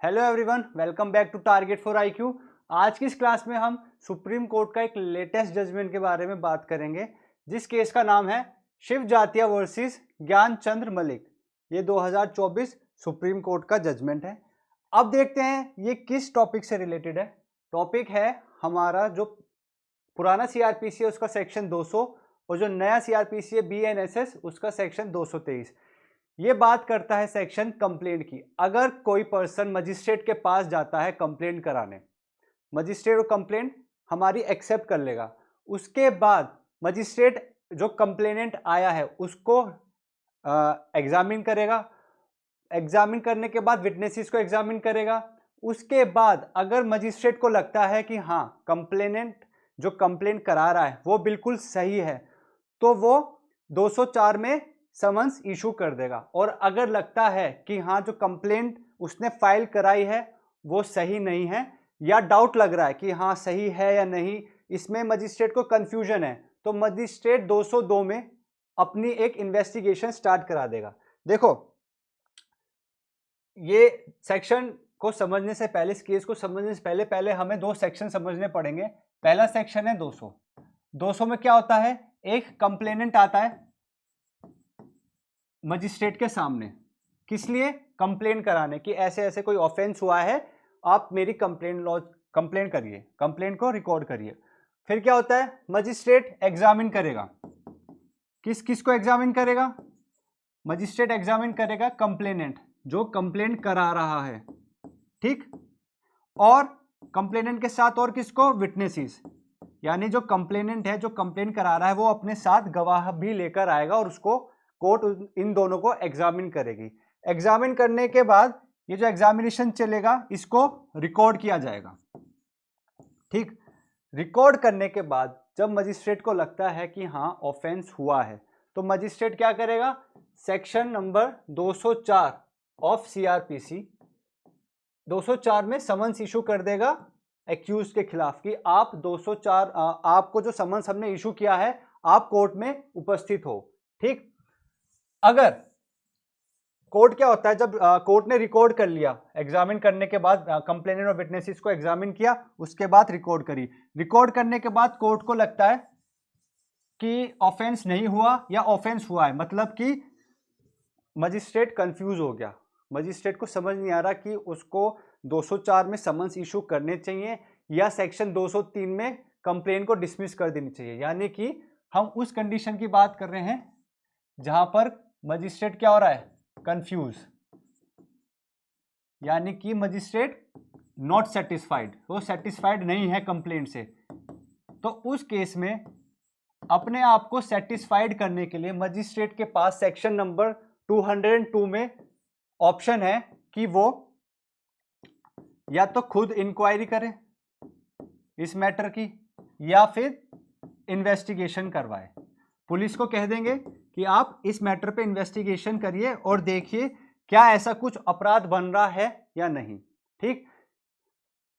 Hello everyone, welcome back to target for IQ. आज की इस क्लास में हम सुप्रीम कोर्ट का एक लेटेस्ट जजमेंट के बारे में बात करेंगे, जिस केस का नाम है शिव जातिया वर्सेस ज्ञान चंद्र मलिक। ये 2024 सुप्रीम कोर्ट का जजमेंट है। अब देखते हैं ये किस टॉपिक से रिलेटेड है। टॉपिक है हमारा जो पुराना सीआरपीसी है उसका सेक्शन 200 और जो नया सीआरपीसी है बीएनएसएस उसका सेक्शन 223। ये बात करता है सेक्शन कंप्लेंट की। अगर कोई पर्सन मजिस्ट्रेट के पास जाता है कंप्लेंट कराने, मजिस्ट्रेट वो कंप्लेंट हमारी एक्सेप्ट कर लेगा। उसके बाद मजिस्ट्रेट जो कंप्लेनेंट आया है उसको एग्जामिन करेगा। एग्जामिन करने के बाद विटनेसेस को एग्जामिन करेगा। उसके बाद अगर मजिस्ट्रेट को लगता है कि हाँ कंप्लेनेंट जो कंप्लेंट करा रहा है वो बिल्कुल सही है, तो वो 204 में समन्स इशू कर देगा। और अगर लगता है कि हाँ जो कंप्लेंट उसने फाइल कराई है वो सही नहीं है, या डाउट लग रहा है कि हाँ सही है या नहीं, इसमें मजिस्ट्रेट को कंफ्यूजन है, तो मजिस्ट्रेट 202 में अपनी एक इन्वेस्टिगेशन स्टार्ट करा देगा। देखो, ये सेक्शन को समझने से पहले, इस केस को समझने से पहले हमें दो सेक्शन समझने पड़ेंगे। पहला सेक्शन है 200। 200 में क्या होता है, एक कंप्लेनेंट आता है मजिस्ट्रेट के सामने, किस लिए, कंप्लेन कराने कि ऐसे ऐसे कोई ऑफेंस हुआ है, आप मेरी कंप्लेन करिए, कंप्लेन को रिकॉर्ड करिए। फिर क्या होता है, मजिस्ट्रेट एग्जामिन करेगा। किस किस को एग्जामिन करेगा, मजिस्ट्रेट एग्जामिन करेगा कंप्लेनेंट जो कंप्लेन करा रहा है, ठीक। और कंप्लेनेंट के साथ और किसको, विटनेसेस, यानी जो कंप्लेनेंट है जो कंप्लेन करा रहा है वो अपने साथ गवाह भी लेकर आएगा और उसको कोर्ट इन दोनों को एग्जामिन करेगी। एग्जामिन करने के बाद ये जो एग्जामिनेशन चलेगा इसको रिकॉर्ड किया जाएगा, ठीक। रिकॉर्ड करने के बाद जब मजिस्ट्रेट को लगता है कि हाँ ऑफेंस हुआ है, तो मजिस्ट्रेट क्या करेगा, सेक्शन नंबर 204 ऑफ सीआरपीसी 204 में समन्स इशू कर देगा एक्यूज के खिलाफ कि आप 204 आपको जो समन्स हमने इशू किया है आप कोर्ट में उपस्थित हो, ठीक। अगर कोर्ट क्या होता है, जब कोर्ट ने रिकॉर्ड कर लिया, एग्जामिन करने के बाद कंप्लेनेंट और विटनेसेस को एग्जामिन किया, उसके बाद रिकॉर्ड करी, रिकॉर्ड करने के बाद कोर्ट को लगता है कि ऑफेंस नहीं हुआ या ऑफेंस हुआ है, मतलब कि मजिस्ट्रेट कंफ्यूज हो गया, मजिस्ट्रेट को समझ नहीं आ रहा कि उसको 204 में समन्स इशू करने चाहिए या सेक्शन 203 में कंप्लेन को डिसमिस कर देनी चाहिए। यानी कि हम उस कंडीशन की बात कर रहे हैं जहां पर मजिस्ट्रेट क्या हो रहा है, कंफ्यूज, यानी कि मजिस्ट्रेट नॉट सेटिस्फाइड, वो सेटिस्फाइड नहीं है कंप्लेंट से। तो उस केस में अपने आप को सेटिस्फाइड करने के लिए मजिस्ट्रेट के पास सेक्शन नंबर 202 में ऑप्शन है कि वो या तो खुद इंक्वायरी करे इस मैटर की या फिर इन्वेस्टिगेशन करवाए। पुलिस को कह देंगे कि आप इस मैटर पे इन्वेस्टिगेशन करिए और देखिए क्या ऐसा कुछ अपराध बन रहा है या नहीं, ठीक।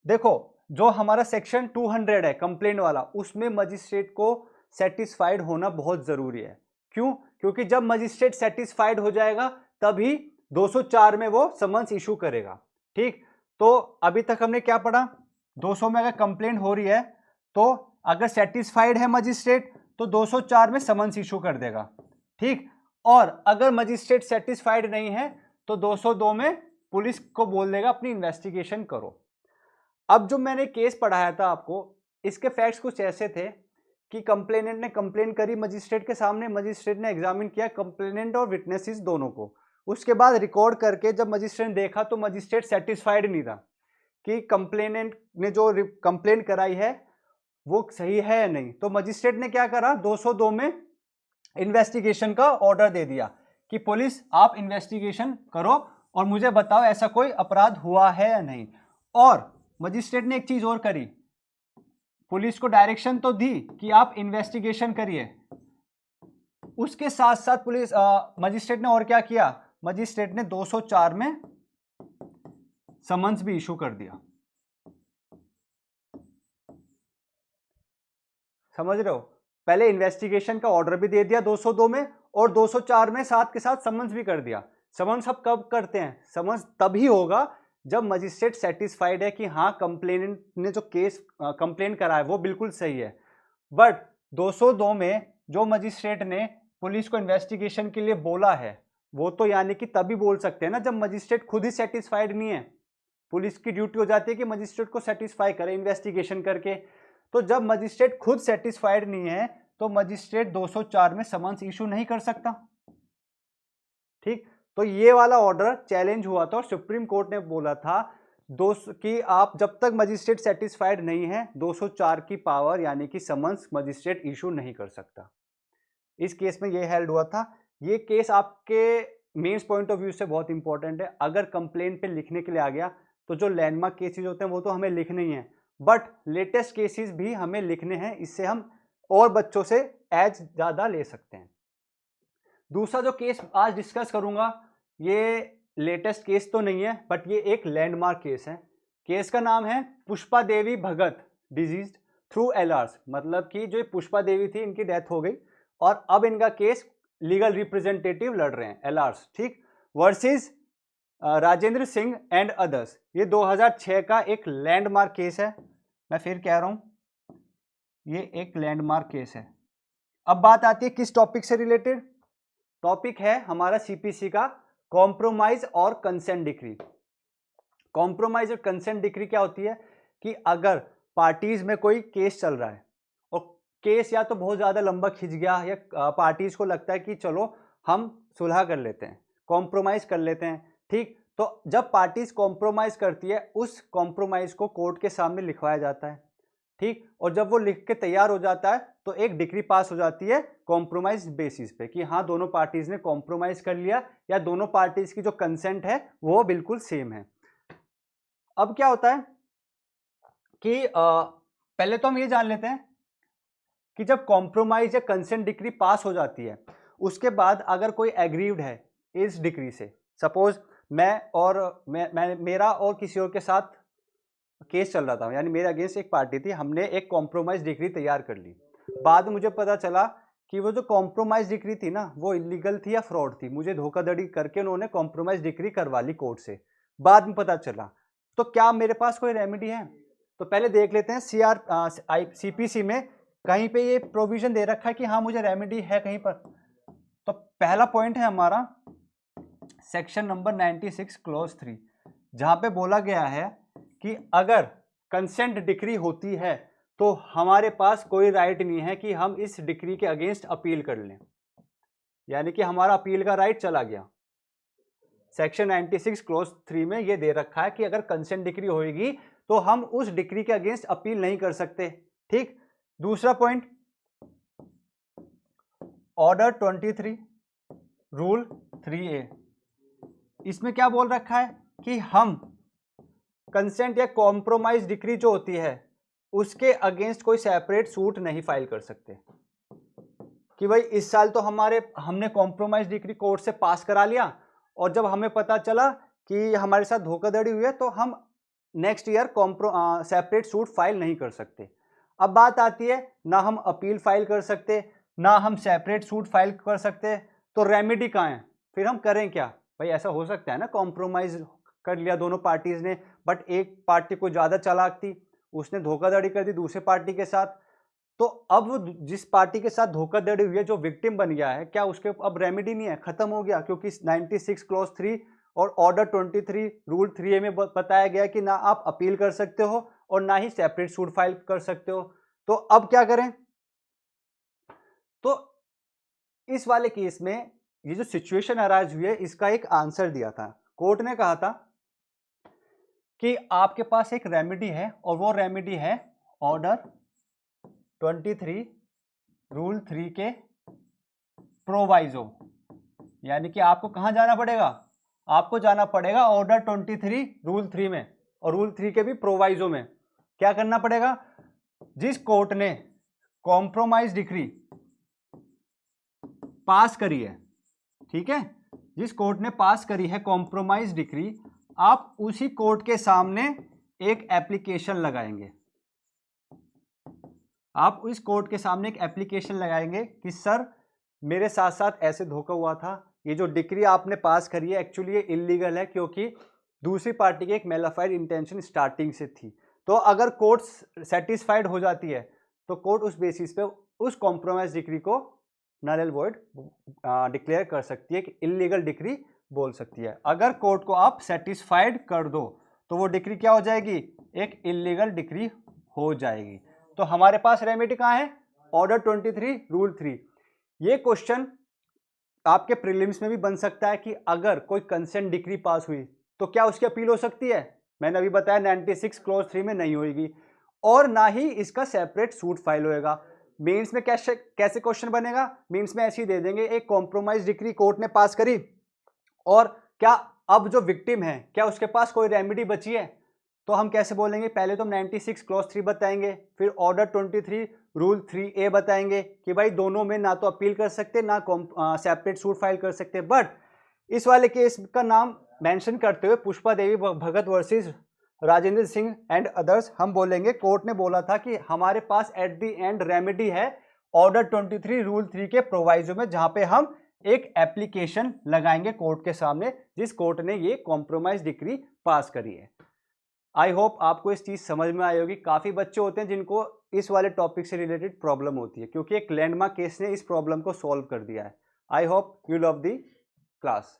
देखो, जो हमारा सेक्शन 200 है कंप्लेंट वाला, उसमें मजिस्ट्रेट को सेटिस्फाइड होना बहुत जरूरी है। क्यों, क्योंकि जब मजिस्ट्रेट सेटिस्फाइड हो जाएगा तभी 204 में वो समन्स इशू करेगा, ठीक। तो अभी तक हमने क्या पढ़ा, 200 में अगर कंप्लेंट हो रही है तो अगर सेटिस्फाइड है मजिस्ट्रेट तो 204 में समन्स इशू कर देगा, ठीक। और अगर मजिस्ट्रेट सेटिस्फाइड नहीं है तो 202 में पुलिस को बोल देगा अपनी इन्वेस्टिगेशन करो। अब जो मैंने केस पढ़ाया था आपको, इसके फैक्ट्स कुछ ऐसे थे कि कंप्लेनेंट ने कंप्लेन करी मजिस्ट्रेट के सामने, मजिस्ट्रेट ने एग्जामिन किया कंप्लेनेंट और विटनेसेस दोनों को, उसके बाद रिकॉर्ड करके जब मजिस्ट्रेट ने देखा तो मजिस्ट्रेट सेटिस्फाइड नहीं था कि कंप्लेनेंट ने जो कंप्लेन कराई है वो सही है या नहीं। तो मजिस्ट्रेट ने क्या करा, 202 में इन्वेस्टिगेशन का ऑर्डर दे दिया कि पुलिस आप इन्वेस्टिगेशन करो और मुझे बताओ ऐसा कोई अपराध हुआ है या नहीं। और मजिस्ट्रेट ने एक चीज और करी, पुलिस को डायरेक्शन तो दी कि आप इन्वेस्टिगेशन करिए, उसके साथ साथ पुलिस मजिस्ट्रेट ने और क्या किया, मजिस्ट्रेट ने 204 में समन्स भी इशू कर दिया। समझ रहे हो, पहले इन्वेस्टिगेशन का ऑर्डर भी दे दिया 202 में और 204 में साथ के साथ समन्स भी कर दिया। समन्स अब कब करते हैं, समन्स तभी होगा जब मजिस्ट्रेट सेटिस्फाइड है कि हाँ कंप्लेनेंट ने जो केस कंप्लेन करा है वो बिल्कुल सही है, बट 202 में जो मजिस्ट्रेट ने पुलिस को इन्वेस्टिगेशन के लिए बोला है वो तो यानी कि तभी बोल सकते हैं ना जब मजिस्ट्रेट खुद ही सेटिस्फाइड नहीं है। पुलिस की ड्यूटी हो जाती है कि मजिस्ट्रेट को सेटिस्फाई करे इन्वेस्टिगेशन करके। तो जब मजिस्ट्रेट खुद सेटिस्फाइड नहीं है तो मजिस्ट्रेट 204 में समन्स इशू नहीं कर सकता। ठीक, तो ये वाला ऑर्डर चैलेंज हुआ था और सुप्रीम कोर्ट ने बोला था कि आप जब तक मजिस्ट्रेट सेटिस्फाइड नहीं है 204 की पावर यानी कि समन्स मजिस्ट्रेट इशू नहीं कर सकता। इस केस में ये हेल्ड हुआ था। ये केस आपके मेंस पॉइंट ऑफ व्यू से बहुत इंपॉर्टेंट है। अगर कंप्लेंट पे लिखने के लिए आ गया तो जो लैंडमार्क केसेस होते हैं वो तो हमें लिखने ही है, बट लेटेस्ट केसेस भी हमें लिखने हैं, इससे हम और बच्चों से एज ज्यादा ले सकते हैं। दूसरा जो केस आज डिस्कस करूंगा ये लेटेस्ट केस तो नहीं है, बट ये एक लैंडमार्क केस है। केस का नाम है पुष्पा देवी भगत डिजीज थ्रू एलआर्स, मतलब कि जो पुष्पा देवी थी इनकी डेथ हो गई और अब इनका केस लीगल रिप्रेजेंटेटिव लड़ रहे हैं एलआर्स, ठीक, versus Rajendra Singh and others. ये 2006 का एक लैंडमार्क केस है। मैं फिर कह रहा हूं ये एक लैंडमार्क केस है। अब बात आती है किस टॉपिक से रिलेटेड। टॉपिक है हमारा सीपीसी का कॉम्प्रोमाइज और कंसेंट डिक्री। कॉम्प्रोमाइज और कंसेंट डिक्री क्या होती है कि अगर पार्टीज में कोई केस चल रहा है और केस या तो बहुत ज्यादा लंबा खिंच गया या पार्टीज को लगता है कि चलो हम सुलह कर लेते हैं, कॉम्प्रोमाइज कर लेते हैं, ठीक, तो जब पार्टीज कॉम्प्रोमाइज करती है उस कॉम्प्रोमाइज को कोर्ट के सामने लिखवाया जाता है, ठीक, और जब वो लिख के तैयार हो जाता है तो एक डिक्री पास हो जाती है कॉम्प्रोमाइज बेसिस पे कि हाँ दोनों पार्टीज ने कॉम्प्रोमाइज कर लिया या दोनों पार्टीज की जो कंसेंट है वो बिल्कुल सेम है। अब क्या होता है कि पहले तो हम ये जान लेते हैं कि जब कॉम्प्रोमाइज या कंसेंट डिक्री पास हो जाती है उसके बाद अगर कोई एग्रीव्ड है इस डिक्री से, सपोज मेरा और किसी और के साथ केस चल रहा था, यानी मेरे अगेंस्ट एक पार्टी थी, हमने एक कॉम्प्रोमाइज डिक्री तैयार कर ली, बाद में मुझे पता चला कि वो जो कॉम्प्रोमाइज डिक्री थी ना वो इलीगल थी या फ्रॉड थी, मुझे धोखाधड़ी करके उन्होंने कॉम्प्रोमाइज डिक्री करवा ली कोर्ट से, बाद में पता चला, तो क्या मेरे पास कोई रेमेडी है? तो पहले देख लेते हैं सीपीसी में कहीं पे ये प्रोविजन दे रखा है कि हाँ मुझे रेमेडी है कहीं पर। तो पहला पॉइंट है हमारा सेक्शन नंबर 96 क्लॉज 3, जहां पे बोला गया है कि अगर कंसेंट डिक्री होती है तो हमारे पास कोई राइट नहीं है कि हम इस डिक्री के अगेंस्ट अपील कर लें, यानी कि हमारा अपील का राइट चला गया। सेक्शन 96 क्लॉज 3 में यह दे रखा है कि अगर कंसेंट डिक्री होगी तो हम उस डिक्री के अगेंस्ट अपील नहीं कर सकते, ठीक। दूसरा पॉइंट ऑर्डर 23 रूल 3A, इसमें क्या बोल रखा है कि हम कंसेंट या कॉम्प्रोमाइज डिक्री जो होती है उसके अगेंस्ट कोई सेपरेट सूट नहीं फाइल कर सकते कि भाई इस साल तो हमने कॉम्प्रोमाइज डिक्री कोर्ट से पास करा लिया और जब हमें पता चला कि हमारे साथ धोखाधड़ी हुई है तो हम next year separate suit file नहीं कर सकते। अब बात आती है ना हम अपील फाइल कर सकते ना हम सेपरेट सूट फाइल कर सकते, तो रेमेडी कहाँ है? फिर हम करें क्या? भाई ऐसा हो सकता है ना कॉम्प्रोमाइज कर लिया दोनों पार्टीज ने, बट एक पार्टी को ज्यादा चालाक थी, उसने धोखाधड़ी कर दी दूसरे पार्टी के साथ, तो अब वो जिस पार्टी के साथ धोखाधड़ी हुई है जो विक्टिम बन गया है, क्या उसके अब रेमेडी नहीं है? खत्म हो गया, क्योंकि 96 क्लॉज 3 और ऑर्डर 23 रूल 3A में बताया गया कि ना आप अपील कर सकते हो और ना ही सेपरेट सूट फाइल कर सकते हो। तो अब क्या करें? तो इस वाले केस में ये जो सिचुएशन अराइज हुई है इसका एक आंसर दिया था। कोर्ट ने कहा था कि आपके पास एक रेमेडी है और वो रेमेडी है ऑर्डर 23 रूल 3 के प्रोवाइजो, यानी कि आपको कहां जाना पड़ेगा? आपको जाना पड़ेगा ऑर्डर 23 रूल 3 में और रूल 3 के भी प्रोवाइजो में। क्या करना पड़ेगा? जिस कोर्ट ने कॉम्प्रोमाइज डिक्री पास करी है, ठीक है, जिस कोर्ट ने पास करी है कॉम्प्रोमाइज डिक्री, आप उसी कोर्ट के सामने एक एप्लीकेशन लगाएंगे। आप उस कोर्ट के सामने एक एप्लीकेशन लगाएंगे कि सर मेरे साथ साथ ऐसे धोखा हुआ था, ये जो डिक्री आपने पास करी है एक्चुअली ये इलीगल है, क्योंकि दूसरी पार्टी की एक मेलाफाइड इंटेंशन स्टार्टिंग से थी। तो अगर कोर्ट सेटिस्फाइड हो जाती है तो कोर्ट उस बेसिस पे उस कॉम्प्रोमाइज डिक्री को नल एंड वॉइड डिक्लेयर कर सकती है, कि इलीगल डिक्री बोल सकती है। अगर कोर्ट को आप सेटिस्फाइड कर दो तो वो डिक्री क्या हो जाएगी, एक इलीगल डिक्री हो जाएगी। तो हमारे पास रेमेडी कहाँ है, ऑर्डर 23 रूल 3। ये क्वेश्चन आपके प्रीलिम्स में भी बन सकता है कि अगर कोई कंसेंट डिक्री पास हुई तो क्या उसकी अपील हो सकती है। मैंने अभी बताया 96 क्लॉज 3 में नहीं होगी, और ना ही इसका सेपरेट सूट फाइल होएगा। मेंस में कैसे क्वेश्चन बनेगा, मेंस में ऐसे ही दे देंगे, एक कॉम्प्रोमाइज डिक्री कोर्ट ने पास करी और क्या अब जो विक्टिम है क्या उसके पास कोई रेमेडी बची है। तो हम कैसे बोलेंगे, पहले तो हम 96 क्लॉज 3 बताएंगे, फिर ऑर्डर 23 रूल 3A बताएंगे कि भाई दोनों में ना तो अपील कर सकते ना सेपरेट सूट फाइल कर सकते। बट इस वाले केस का नाम मेंशन करते हुए Pushpa Devi Bhagat versus Rajendra Singh and others हम बोलेंगे कोर्ट ने बोला था कि हमारे पास एट द एंड रेमेडी है ऑर्डर 23 रूल 3 के प्रोवाइजो में, जहां पे हम एक एप्लीकेशन लगाएंगे कोर्ट के सामने जिस कोर्ट ने ये कॉम्प्रोमाइज डिक्री पास करी है। आई होप आपको इस चीज समझ में आई होगी। काफी बच्चे होते हैं जिनको इस वाले टॉपिक से रिलेटेड प्रॉब्लम होती है, क्योंकि एक लैंडमार्क केस ने इस प्रॉब्लम को सॉल्व कर दिया है। I hope you love the class.